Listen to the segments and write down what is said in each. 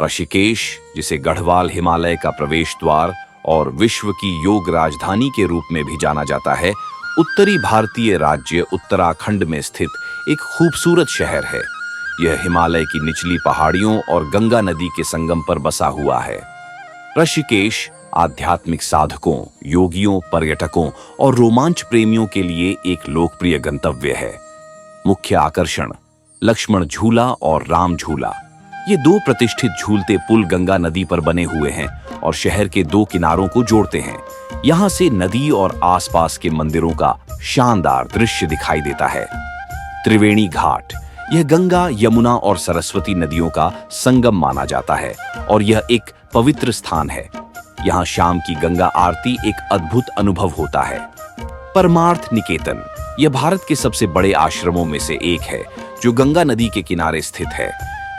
ऋषिकेश, जिसे गढ़वाल हिमालय का प्रवेश द्वार और विश्व की योग राजधानी के रूप में भी जाना जाता है, उत्तरी भारतीय राज्य उत्तराखंड में स्थित एक खूबसूरत शहर है। यह हिमालय की निचली पहाड़ियों और गंगा नदी के संगम पर बसा हुआ है। ऋषिकेश आध्यात्मिक साधकों, योगियों, पर्यटकों और रोमांच प्रेमियों के लिए एक लोकप्रिय गंतव्य है। मुख्य आकर्षण लक्ष्मण झूला और राम झूला। ये दो प्रतिष्ठित झूलते पुल गंगा नदी पर बने हुए हैं और शहर के दो किनारों को जोड़ते हैं। यहाँ से नदी और आसपास के मंदिरों का शानदार दृश्य दिखाई देता है। त्रिवेणी घाट, यह गंगा, यमुना और सरस्वती नदियों का संगम माना जाता है और यह एक पवित्र स्थान है। यहाँ शाम की गंगा आरती एक अद्भुत अनुभव होता है। परमार्थ निकेतन, यह भारत के सबसे बड़े आश्रमों में से एक है जो गंगा नदी के किनारे स्थित है।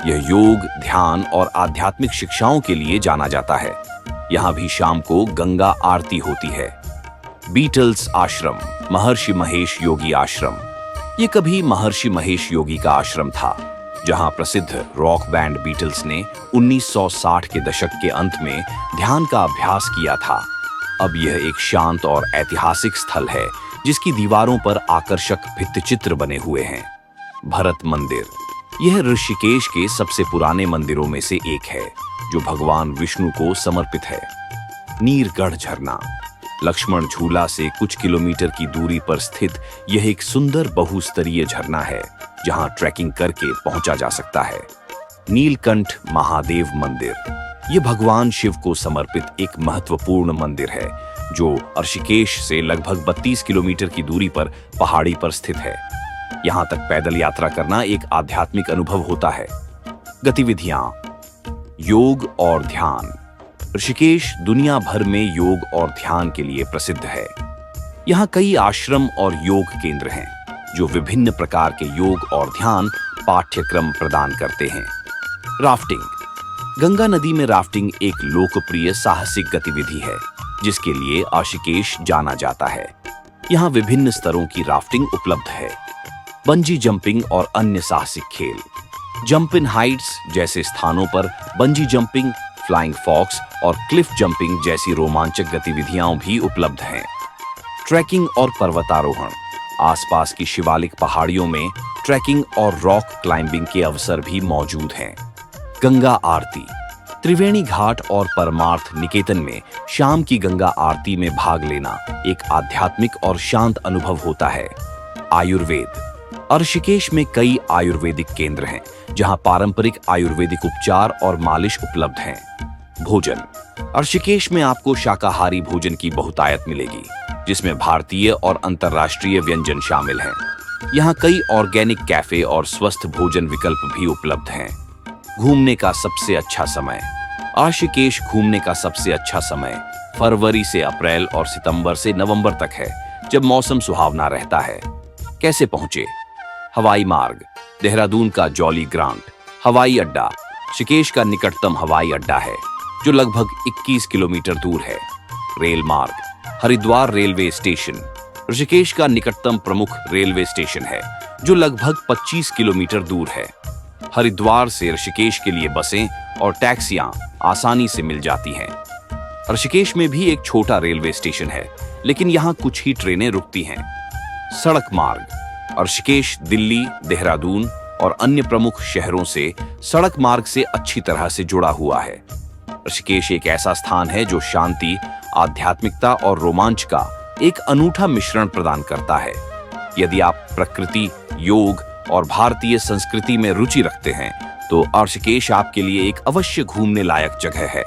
यह योग, ध्यान और आध्यात्मिक शिक्षाओं के लिए जाना जाता है। यहाँ भी शाम को गंगा आरती होती है। बीटल्स आश्रम, महर्षि महेश योगी आश्रम। ये कभी महर्षि महेश योगी का आश्रम था, जहाँ प्रसिद्ध रॉक बैंड बीटल्स ने 1960 के दशक के अंत में ध्यान का अभ्यास किया था। अब यह एक शांत और ऐतिहासिक स्थल है जिसकी दीवारों पर आकर्षक भित्तिचित्र बने हुए हैं। भरत मंदिर, यह ऋषिकेश के सबसे पुराने मंदिरों में से एक है जो भगवान विष्णु को समर्पित है। नीरगढ़ झरना, लक्ष्मण झूला से कुछ किलोमीटर की दूरी पर स्थित यह एक सुंदर बहुस्तरीय झरना है जहां ट्रैकिंग करके पहुंचा जा सकता है। नीलकंठ महादेव मंदिर, यह भगवान शिव को समर्पित एक महत्वपूर्ण मंदिर है जो ऋषिकेश से लगभग 32 किलोमीटर की दूरी पर पहाड़ी पर स्थित है। यहां तक पैदल यात्रा करना एक आध्यात्मिक अनुभव होता है। गतिविधियां, योग और ध्यान। ऋषिकेश दुनिया भर में योग और ध्यान के लिए प्रसिद्ध है। यहाँ कई आश्रम और योग केंद्र हैं जो विभिन्न प्रकार के योग और ध्यान पाठ्यक्रम प्रदान करते हैं। राफ्टिंग, गंगा नदी में राफ्टिंग एक लोकप्रिय साहसिक गतिविधि है जिसके लिए ऋषिकेश जाना जाता है। यहाँ विभिन्न स्तरों की राफ्टिंग उपलब्ध है। बंजी जंपिंग और अन्य साहसिक खेल, जंप इन हाइट्स जैसे स्थानों पर बंजी जंपिंग, फ्लाइंग फॉक्स और क्लिफ जंपिंग जैसी रोमांचक गतिविधियां भी उपलब्ध हैं। ट्रैकिंग और पर्वतारोहण, आसपास की शिवालिक पहाड़ियों में ट्रैकिंग और रॉक क्लाइंबिंग के अवसर भी मौजूद हैं। गंगा आरती, त्रिवेणी घाट और परमार्थ निकेतन में शाम की गंगा आरती में भाग लेना एक आध्यात्मिक और शांत अनुभव होता है। आयुर्वेद, ऋषिकेश में कई आयुर्वेदिक केंद्र हैं जहां पारंपरिक आयुर्वेदिक उपचार और मालिश उपलब्ध हैं। भोजन, ऋषिकेश में आपको शाकाहारी भोजन की बहुतायत मिलेगी जिसमें भारतीय और अंतर्राष्ट्रीय व्यंजन शामिल हैं। यहाँ कई ऑर्गेनिक कैफे और स्वस्थ भोजन विकल्प भी उपलब्ध हैं। घूमने का सबसे अच्छा समय, ऋषिकेश घूमने का सबसे अच्छा समय फरवरी से अप्रैल और सितंबर से नवंबर तक है जब मौसम सुहावना रहता है। कैसे पहुंचे? हवाई मार्ग, देहरादून का जॉली ग्रांट हवाई अड्डा ऋषिकेश का निकटतम हवाई अड्डा है जो लगभग 21 किलोमीटर दूर है। रेल मार्ग, हरिद्वार रेलवे स्टेशन ऋषिकेश का निकटतम प्रमुख रेलवे स्टेशन है जो लगभग 25 किलोमीटर दूर है। हरिद्वार से ऋषिकेश के लिए बसें और टैक्सियां आसानी से मिल जाती हैं। ऋषिकेश में भी एक छोटा रेलवे स्टेशन है लेकिन यहाँ कुछ ही ट्रेनें रुकती हैं। सड़क मार्ग, ऋषिकेश दिल्ली, देहरादून और अन्य प्रमुख शहरों से सड़क मार्ग से अच्छी तरह से जुड़ा हुआ है। ऋषिकेश एक ऐसा स्थान है जो शांति, आध्यात्मिकता और रोमांच का एक अनूठा मिश्रण प्रदान करता है। यदि आप प्रकृति, योग और भारतीय संस्कृति में रुचि रखते हैं तो ऋषिकेश आपके लिए एक अवश्य घूमने लायक जगह है।